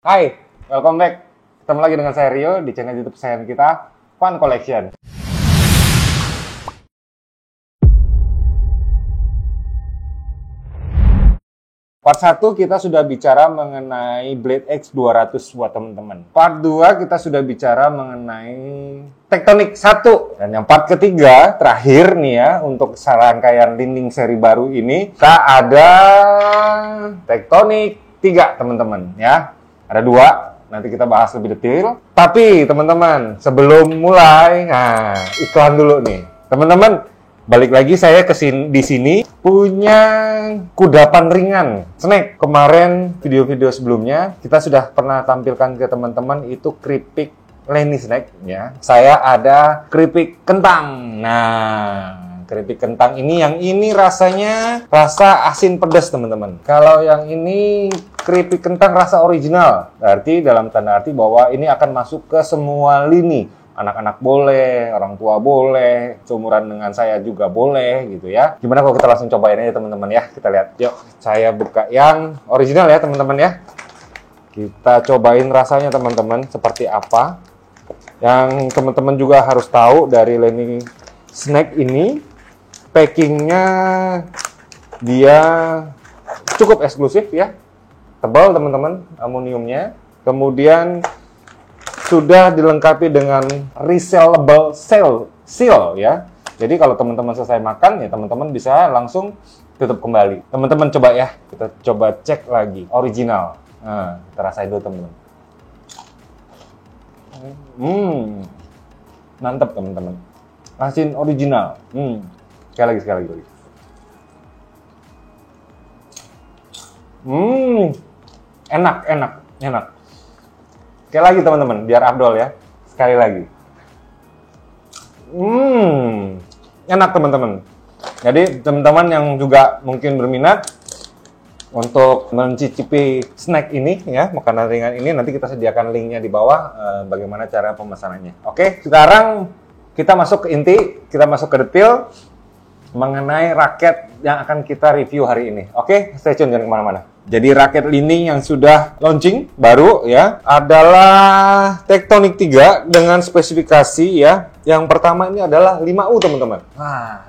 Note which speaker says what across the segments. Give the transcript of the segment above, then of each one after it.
Speaker 1: Hai, welcome back. Ketemu lagi dengan saya Rio di channel YouTube kesayangan kita, Fun Collection. Part 1 kita sudah bicara mengenai Blade X 200 buat teman-teman. Part 2 kita sudah bicara mengenai Tectonic 1. Dan yang part ketiga, terakhir nih ya, untuk serangkaian Linding seri baru ini, kita ada Tectonic 3 teman-teman ya. Ada 2, nanti kita bahas lebih detail. Tapi teman-teman, sebelum mulai, iklan dulu nih. Teman-teman, balik lagi saya di sini punya kudapan ringan snack. Kemarin video-video sebelumnya kita sudah pernah tampilkan ke teman-teman itu keripik Lenny snack ya. Saya ada keripik kentang. Nah, keripik kentang ini yang ini rasanya rasa asin pedas teman-teman. Kalau yang ini keripik kentang rasa original. Berarti dalam tanda arti bahwa ini akan masuk ke semua lini. Anak-anak boleh, orang tua boleh, seumuran dengan saya juga boleh gitu ya. Gimana kalau kita langsung cobain aja teman-teman ya. Kita lihat. Yuk, saya buka yang original ya teman-teman ya. Kita cobain rasanya teman-teman seperti apa. Yang teman-teman juga harus tahu dari Lenny snack ini, packingnya dia cukup eksklusif ya. Tebal teman-teman aluminiumnya. Kemudian sudah dilengkapi dengan resellable seal ya. Jadi kalau teman-teman selesai makan ya teman-teman bisa langsung tutup kembali. Teman-teman coba ya, kita coba cek lagi original. Nah, kita rasain dulu teman-teman. Mantap teman-teman. Asin original. Sekali lagi. Enak. Sekali lagi teman-teman, biar afdol ya. Sekali lagi. Enak teman-teman. Jadi teman-teman yang juga mungkin berminat untuk mencicipi snack ini ya, makanan ringan ini, nanti kita sediakan linknya di bawah bagaimana cara pemesanannya. Oke, sekarang kita masuk ke inti, kita masuk ke detail mengenai raket yang akan kita review hari ini. Oke, stay tune, jangan kemana-mana. Jadi raket Linding yang sudah launching baru ya adalah Tectonic 3 dengan spesifikasi ya. Yang pertama ini adalah 5U teman-teman.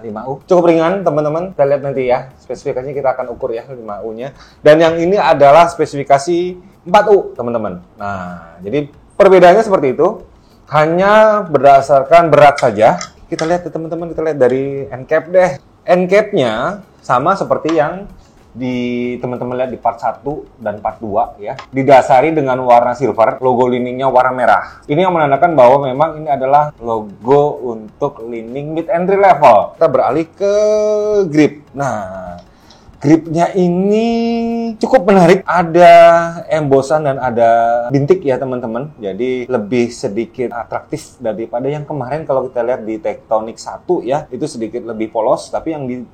Speaker 1: 5U cukup ringan teman-teman. Kita lihat nanti ya spesifikasinya, kita akan ukur ya 5U-nya. Dan yang ini adalah spesifikasi 4U teman-teman. Nah, jadi perbedaannya seperti itu. Hanya berdasarkan berat saja. Kita lihat ya teman-teman, kita lihat dari end cap deh. End cap-nya sama seperti yang di teman-teman lihat di part 1 dan part 2 ya. Didasari dengan warna silver, logo Lindingnya warna merah. Ini yang menandakan bahwa memang ini adalah logo untuk Linding mid entry level. Kita beralih ke grip. Nah, gripnya ini cukup menarik, ada embosan dan ada bintik ya teman-teman. Jadi lebih sedikit atraktif daripada yang kemarin kalau kita lihat di Tectonic 1 ya, itu sedikit lebih polos. Tapi yang di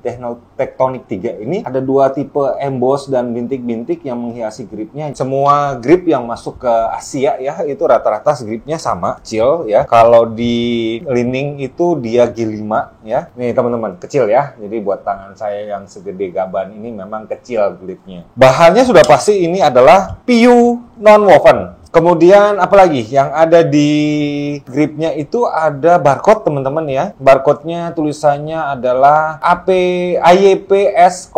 Speaker 1: Tectonic 3 ini ada 2 tipe emboss dan bintik-bintik yang menghiasi gripnya. Semua grip yang masuk ke Asia ya, itu rata-rata gripnya sama, kecil ya. Kalau di Linding itu dia G5 ya. Nih teman-teman, kecil ya. Jadi buat tangan saya yang segede gaban ini memang kecil gripnya. Bahannya sudah pasti ini adalah PU non-woven. Kemudian apalagi yang ada di gripnya itu ada barcode teman-teman ya. Barcode-nya tulisannya adalah IYPS011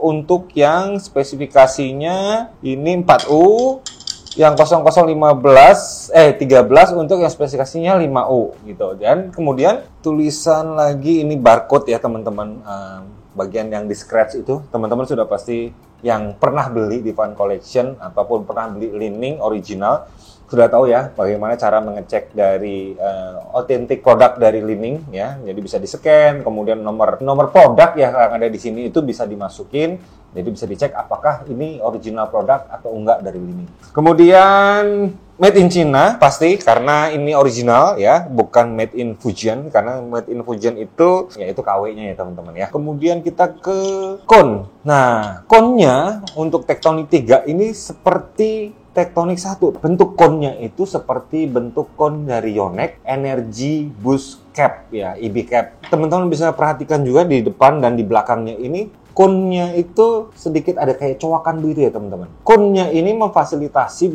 Speaker 1: untuk yang spesifikasinya ini 4U. Yang 13 untuk yang spesifikasinya 5U gitu. Dan kemudian tulisan lagi ini barcode ya teman-teman. Bagian yang di scratch itu teman-teman sudah pasti yang pernah beli di Fun Collection ataupun pernah beli Linding original sudah tahu ya bagaimana cara mengecek dari authentic produk dari Linding ya. Jadi bisa di-scan, kemudian nomor produk yang ada di sini itu bisa dimasukin. Jadi bisa dicek apakah ini original produk atau enggak dari Linding. Kemudian made in China pasti karena ini original ya, bukan made in Fujian, karena made in Fujian itu yaitu KW-nya ya teman-teman ya. Kemudian kita ke cone. Nah, cone-nya untuk Tectonic 3 ini seperti Tectonic 1. Bentuk cone-nya itu seperti bentuk cone dari Yonex Energy Boost Cap ya, EB Cap. Teman-teman bisa perhatikan juga di depan dan di belakangnya ini Cone-nya itu sedikit ada kayak cowakan begitu ya teman-teman. Cone-nya ini memfasilitasi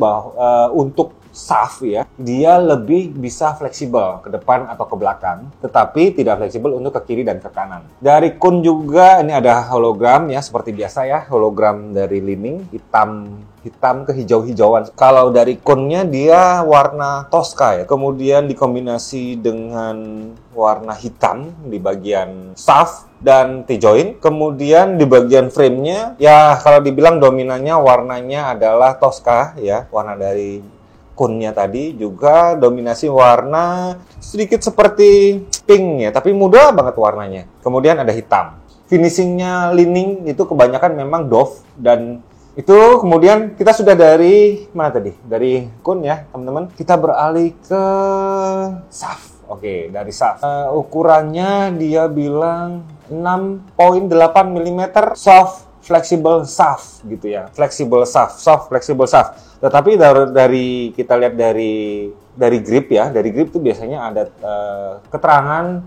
Speaker 1: untuk shaft ya, dia lebih bisa fleksibel ke depan atau ke belakang, tetapi tidak fleksibel untuk ke kiri dan ke kanan. Dari cone juga ini ada hologram ya, seperti biasa ya, hologram dari Li-Ning, hitam ke hijau-hijauan. Kalau dari cone-nya dia warna Tosca ya, kemudian dikombinasi dengan warna hitam di bagian shaft dan T-joint. Kemudian di bagian frame-nya ya kalau dibilang dominannya warnanya adalah Tosca ya, warna dari cone-nya tadi, juga dominasi warna sedikit seperti pink ya, tapi muda banget warnanya. Kemudian ada hitam. Finishingnya Li-Ning itu kebanyakan memang doff, dan itu kemudian kita sudah dari mana tadi? Dari cone ya teman-teman. Kita beralih ke shaft. Oke, dari shaft. Ukurannya dia bilang 6.8 mm soft flexible shaft gitu ya. Flexible shaft, soft flexible shaft. Tetapi dari kita lihat dari grip ya, dari grip itu biasanya ada keterangan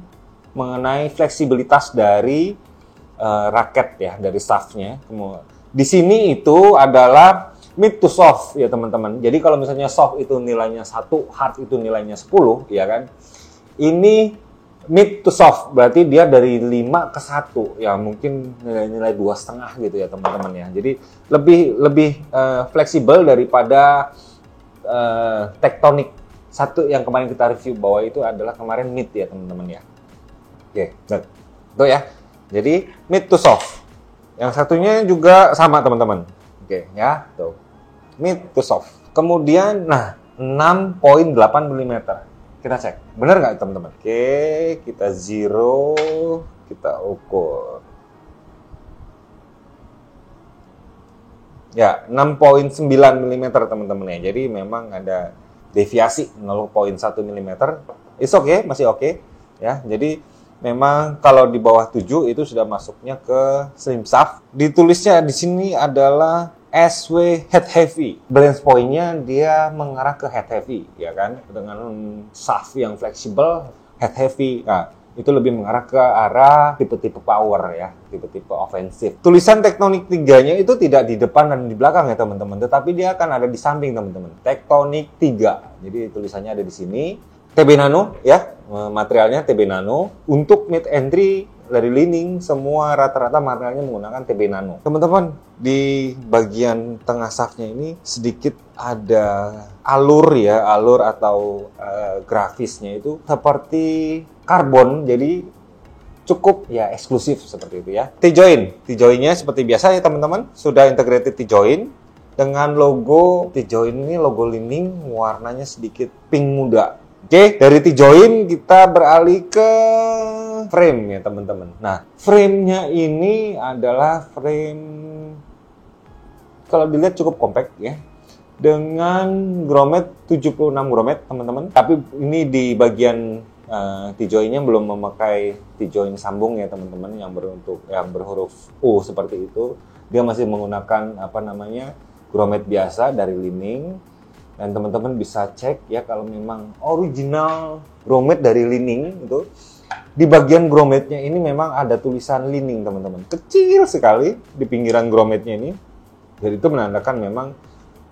Speaker 1: mengenai fleksibilitas dari raket ya, dari shaftnya. Di sini itu adalah mid to soft ya teman-teman. Jadi kalau misalnya soft itu nilainya 1, hard itu nilainya 10 ya kan. Ini mid to soft, berarti dia dari 5 ke 1 ya, mungkin nilai 2,5 gitu ya teman-teman ya. Jadi lebih fleksibel daripada tektonik satu yang kemarin kita review, bahwa itu adalah kemarin mid ya teman-teman ya. Oke, itu ya. Jadi mid to soft. Yang satunya juga sama teman-teman. Oke ya, tuh. Mid to soft. Kemudian nah 6.8 mm. Kita cek, bener nggak teman-teman? Oke, kita zero, kita ukur. Ya, 6.9 mm teman-teman ya. Jadi memang ada deviasi 0.1 mm. It's okay, masih oke. Ya, jadi memang kalau di bawah 7 itu sudah masuknya ke slim shaft. Ditulisnya di sini adalah SW head heavy. Balance point-nya dia mengarah ke head heavy, ya kan? Dengan shaft yang fleksibel, head heavy. Nah, itu lebih mengarah ke arah tipe-tipe power ya, tipe-tipe ofensif. Tulisan Tektonik 3-nya itu tidak di depan dan di belakang ya teman-teman, tetapi dia akan ada di samping teman-teman. Tektonik 3. Jadi tulisannya ada di sini. TB Nano ya, materialnya TB Nano. Untuk mid entry dari Li-Ning semua rata-rata materialnya menggunakan TB Nano. Teman-teman, di bagian tengah shaftnya ini sedikit ada alur atau grafisnya itu seperti karbon, jadi cukup ya eksklusif seperti itu ya. T-joint-nya seperti biasa ya teman-teman, sudah integrated T-joint dengan logo T-joint ini, logo Li-Ning warnanya sedikit pink muda. Oke, dari T-joint kita beralih ke frame ya teman-teman. Nah, frame-nya ini adalah frame kalau dilihat cukup compact ya. Dengan grommet 76 grommet teman-teman. Tapi ini di bagian T-joint-nya belum memakai T-joint sambung ya teman-teman, yang berhuruf U seperti itu. Dia masih menggunakan grommet biasa dari Li-Ning. Dan teman-teman bisa cek ya kalau memang original grommet dari Li-Ning itu di bagian grommetnya ini memang ada tulisan Li-Ning teman-teman, kecil sekali di pinggiran grommetnya ini. Jadi itu menandakan memang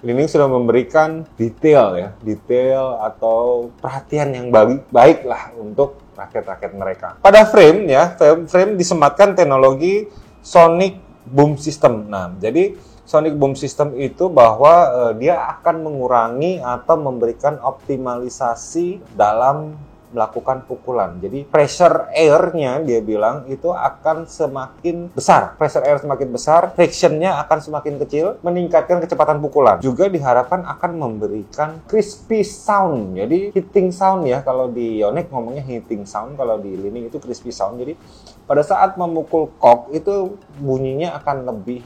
Speaker 1: Li-Ning sudah memberikan detail atau perhatian yang baik lah untuk raket-raket mereka. Pada frame ya, frame disematkan teknologi Sonic Boom System. Nah, jadi Sonic Boom System itu bahwa dia akan mengurangi atau memberikan optimalisasi dalam melakukan pukulan. Jadi pressure air-nya dia bilang itu akan semakin besar. Pressure air semakin besar, friction-nya akan semakin kecil, meningkatkan kecepatan pukulan. Juga diharapkan akan memberikan crispy sound. Jadi hitting sound ya, kalau di Yonex ngomongnya hitting sound, kalau di Li-Ning itu crispy sound. Jadi pada saat memukul kok itu bunyinya akan lebih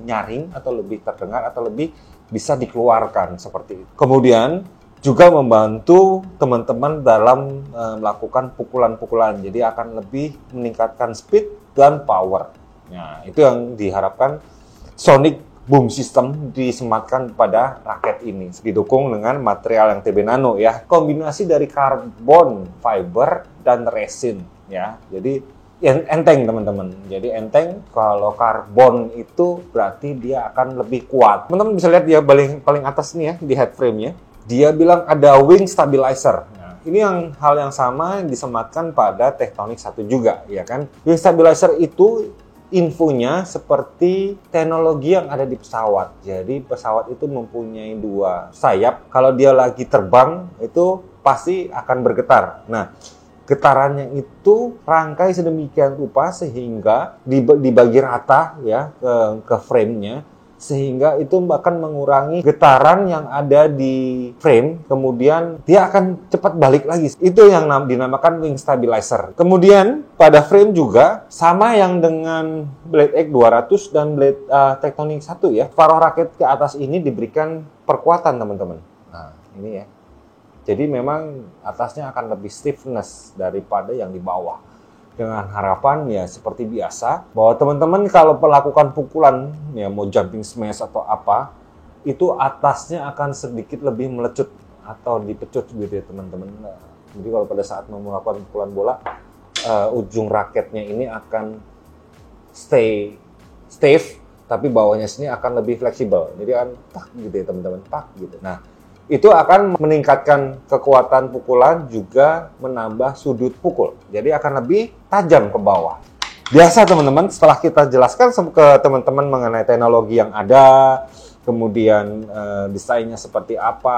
Speaker 1: nyaring atau lebih terdengar atau lebih bisa dikeluarkan seperti itu. Kemudian juga membantu teman-teman dalam melakukan pukulan-pukulan. Jadi akan lebih meningkatkan speed dan power. Nah, itu yang diharapkan Sonic Boom System disematkan pada raket ini. Didukung dengan material yang TB Nano ya. Kombinasi dari karbon fiber dan resin ya. Jadi enteng teman-teman. Jadi enteng, kalau karbon itu berarti dia akan lebih kuat. Teman-teman bisa lihat dia paling atas nih ya di headframe-nya. Dia bilang ada wing stabilizer. Nah, ini hal yang sama disematkan pada Tektonik 1 juga, ya kan? Wing stabilizer itu infonya seperti teknologi yang ada di pesawat. Jadi pesawat itu mempunyai 2 sayap. Kalau dia lagi terbang itu pasti akan bergetar. Nah, getarannya itu rangkai sedemikian rupa sehingga dibagi rata ya ke frame-nya, sehingga itu akan mengurangi getaran yang ada di frame, kemudian dia akan cepat balik lagi. Itu yang dinamakan wing stabilizer. Kemudian pada frame juga sama yang dengan Blade X 200 dan Blade Tektonik 1 ya. Faroh raket ke atas ini diberikan perkuatan teman-teman. Nah, ini ya. Jadi memang atasnya akan lebih stiffness daripada yang di bawah. Dengan harapan ya seperti biasa, bahwa teman-teman kalau melakukan pukulan, ya mau jumping smash atau apa, itu atasnya akan sedikit lebih melecut atau dipecut gitu ya teman-teman. Jadi kalau pada saat mau melakukan pukulan bola, ujung raketnya ini akan stay stiff, tapi bawahnya sini akan lebih fleksibel. Jadi akan tak gitu ya teman-teman, tak gitu. Nah, itu akan meningkatkan kekuatan pukulan, juga menambah sudut pukul. Jadi akan lebih tajam ke bawah. Biasa teman-teman, setelah kita jelaskan ke teman-teman mengenai teknologi yang ada, kemudian desainnya seperti apa,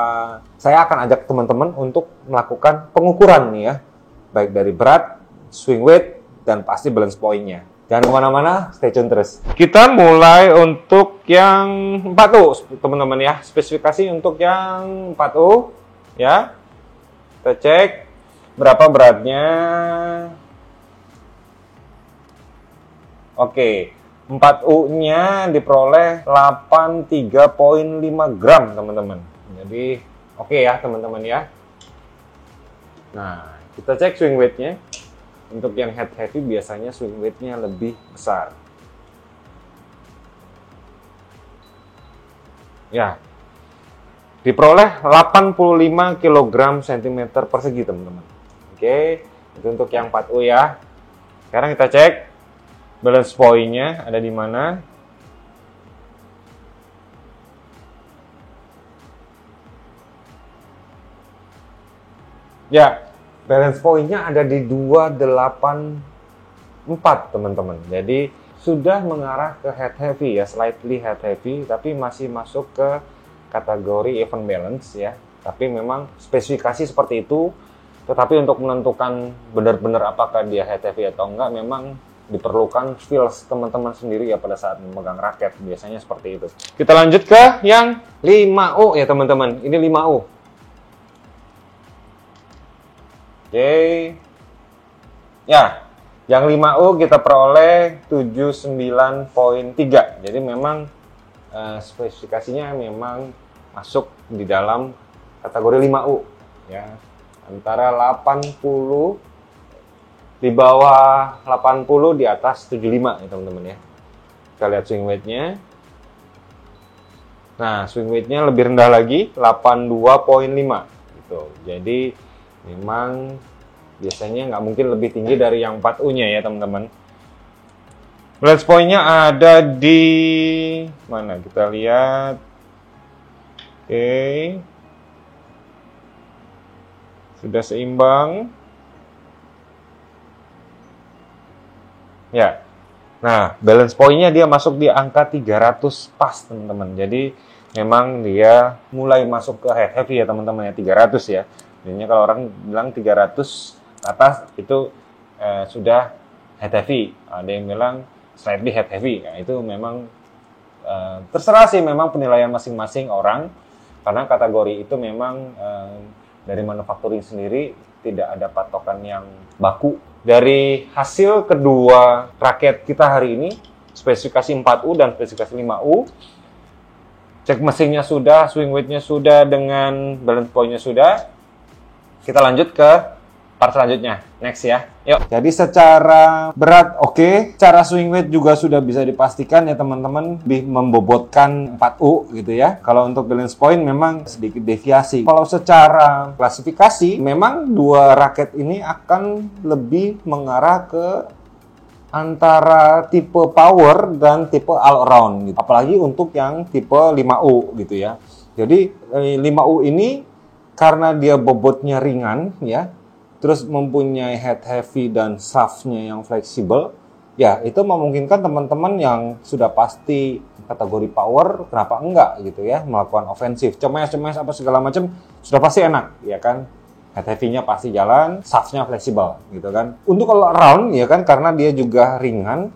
Speaker 1: saya akan ajak teman-teman untuk melakukan pengukuran nih ya. Baik dari berat, swing weight, dan pasti balance point-nya. Jangan kemana-mana, stay tune terus. Kita mulai untuk yang 4U, teman-teman ya. Spesifikasi untuk yang 4U, ya. Kita cek berapa beratnya. Oke, 4U-nya diperoleh 83,5 gram, teman-teman. Jadi, oke ya, teman-teman ya. Nah, kita cek swing weight-nya. Untuk yang head heavy biasanya swing weight-nya lebih besar. Ya, diperoleh 85 kg cm persegi teman-teman. Oke, itu untuk yang 4U ya. Sekarang kita cek balance point-nya ada di mana. Ya, balance point-nya ada di 284 teman-teman. Jadi sudah mengarah ke head heavy ya, slightly head heavy, tapi masih masuk ke kategori even balance ya. Tapi memang spesifikasi seperti itu. Tetapi untuk menentukan benar-benar apakah dia head heavy atau enggak, memang diperlukan feels teman-teman sendiri ya pada saat memegang raket. Biasanya seperti itu. Kita lanjut ke yang 5U ya teman-teman. Ini 5U. Oke. Ya, yang 5U kita peroleh 79,3. Jadi memang spesifikasinya memang masuk di dalam kategori 5U ya. Antara 80 di bawah 80, di atas 75 ya teman-teman ya. Kita lihat swing weight-nya. Nah, swing weight-nya lebih rendah lagi, 82,5 gitu. Jadi memang biasanya nggak mungkin lebih tinggi dari yang 4U-nya ya teman-teman. Balance point-nya ada di mana? Kita lihat. Oke. Sudah seimbang. Ya. Nah, balance point-nya dia masuk di angka 300 pas teman-teman. Jadi memang dia mulai masuk ke head heavy ya teman-teman ya, 300 ya. Jadinya kalau orang bilang 300 atas itu sudah head heavy. Ada yang bilang slightly head heavy. Nah, itu memang terserah sih memang penilaian masing-masing orang. Karena kategori itu memang dari manufacturing sendiri tidak ada patokan yang baku. Dari hasil kedua raket kita hari ini, spesifikasi 4U dan spesifikasi 5U, cek mesinnya sudah, swing weight-nya sudah, dengan balance point-nya sudah. Kita lanjut ke part selanjutnya. Next ya. Yuk. Jadi secara berat oke. Cara swing weight juga sudah bisa dipastikan ya teman-teman. Lebih membobotkan 4U gitu ya. Kalau untuk balance point memang sedikit deviasi. Kalau secara klasifikasi memang dua raket ini akan lebih mengarah ke antara tipe power dan tipe all around gitu. Apalagi untuk yang tipe 5U gitu ya. Jadi 5U ini karena dia bobotnya ringan ya, terus mempunyai head heavy dan shaftnya yang fleksibel, ya itu memungkinkan teman-teman yang sudah pasti kategori power, kenapa enggak gitu ya, melakukan ofensif, cemes-cemes apa segala macam, sudah pasti enak ya kan. Head heavy-nya pasti jalan, shaft-nya fleksibel gitu kan. Untuk all around ya kan, karena dia juga ringan,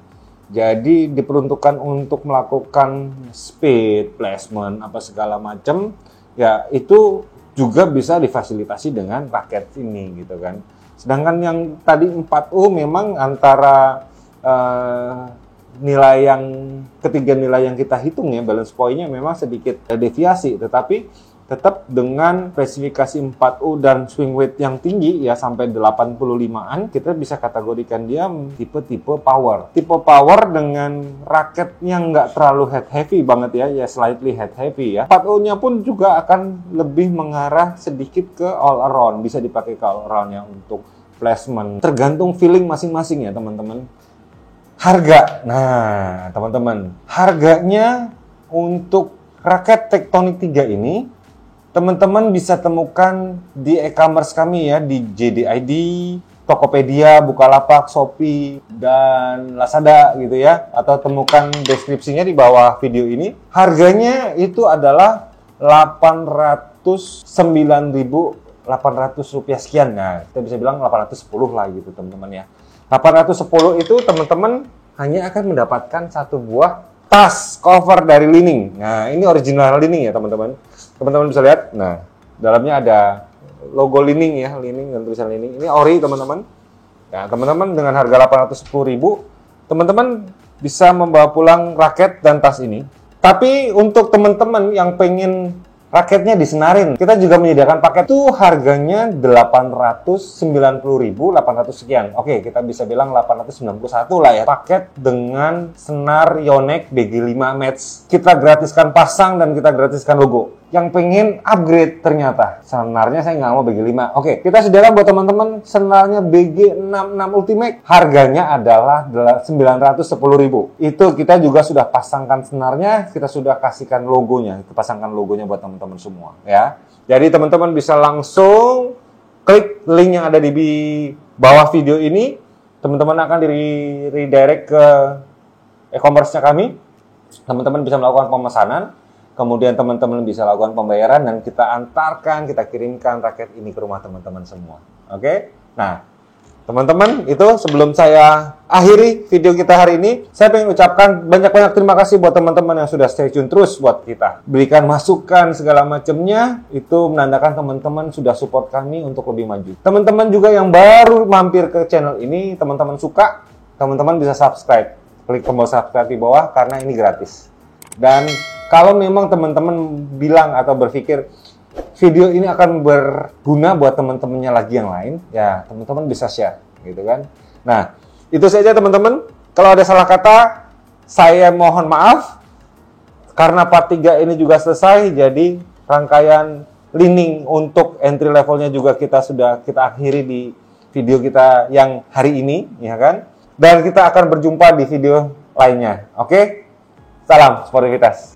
Speaker 1: jadi diperuntukkan untuk melakukan speed, placement, apa segala macam, ya itu juga bisa difasilitasi dengan raket ini gitu kan. Sedangkan yang tadi 4U memang antara nilai yang ketiga nilai yang kita hitung ya, balance point-nya memang sedikit deviasi, tetapi tetap dengan spesifikasi 4U dan swing weight yang tinggi ya sampai 85-an, kita bisa kategorikan dia tipe-tipe power. Tipe power dengan raketnya nggak terlalu head heavy banget ya slightly head heavy ya. 4U-nya pun juga akan lebih mengarah sedikit ke all around, bisa dipakai ke all around-nya untuk placement. Tergantung feeling masing-masing ya teman-teman. Harga, nah teman-teman, harganya untuk raket Tectonic 3 ini teman-teman bisa temukan di e-commerce kami ya, di JDID, Tokopedia, Bukalapak, Shopee, dan Lazada gitu ya, atau temukan deskripsinya di bawah video ini. Harganya itu adalah 809.800 rupiah sekian. Nah, kita bisa bilang 810 lah gitu teman-teman ya. 810 itu teman-teman hanya akan mendapatkan satu buah tas cover dari Li-Ning. Nah, ini original Li-Ning ya teman-teman. Teman-teman bisa lihat. Nah, dalamnya ada logo Li-Ning ya, Li-Ning dan tulisan Li-Ning. Ini ori teman-teman. Nah, teman-teman dengan harga 810.000, teman-teman bisa membawa pulang raket dan tas ini. Tapi untuk teman-teman yang pengen raketnya disenarin, kita juga menyediakan paket itu harganya 890.800 sekian. Oke, kita bisa bilang 891 lah ya. Paket dengan senar Yonex BG5 Match. Kita gratiskan pasang dan kita gratiskan logo. Yang pengen upgrade ternyata senarnya saya nggak mau BG5. Oke, kita sediakan buat teman-teman senarnya BG66 Ultimate. Harganya adalah 910.000. Itu kita juga sudah pasangkan senarnya, kita sudah kasihkan logonya, kita pasangkan logonya buat teman-teman semua ya. Jadi teman-teman bisa langsung klik link yang ada di bawah video ini. Teman-teman akan redirect ke e-commerce-nya kami. Teman-teman bisa melakukan pemesanan. Kemudian teman-teman bisa lakukan pembayaran dan kita antarkan, kita kirimkan raket ini ke rumah teman-teman semua. Oke? Nah, teman-teman, itu sebelum saya akhiri video kita hari ini, saya ingin ucapkan banyak-banyak terima kasih buat teman-teman yang sudah stay tune terus buat kita. Berikan masukan segala macamnya, itu menandakan teman-teman sudah support kami untuk lebih maju. Teman-teman juga yang baru mampir ke channel ini, teman-teman suka, teman-teman bisa subscribe. Klik tombol subscribe di bawah karena ini gratis. Dan kalau memang teman-teman bilang atau berpikir video ini akan berguna buat teman-temannya lagi yang lain, ya teman-teman bisa share, gitu kan. Nah, itu saja teman-teman. Kalau ada salah kata, saya mohon maaf. Karena part 3 ini juga selesai, jadi rangkaian Li-Ning untuk entry levelnya juga kita akhiri di video kita yang hari ini, ya kan. Dan kita akan berjumpa di video lainnya, oke? Salam sportivitas.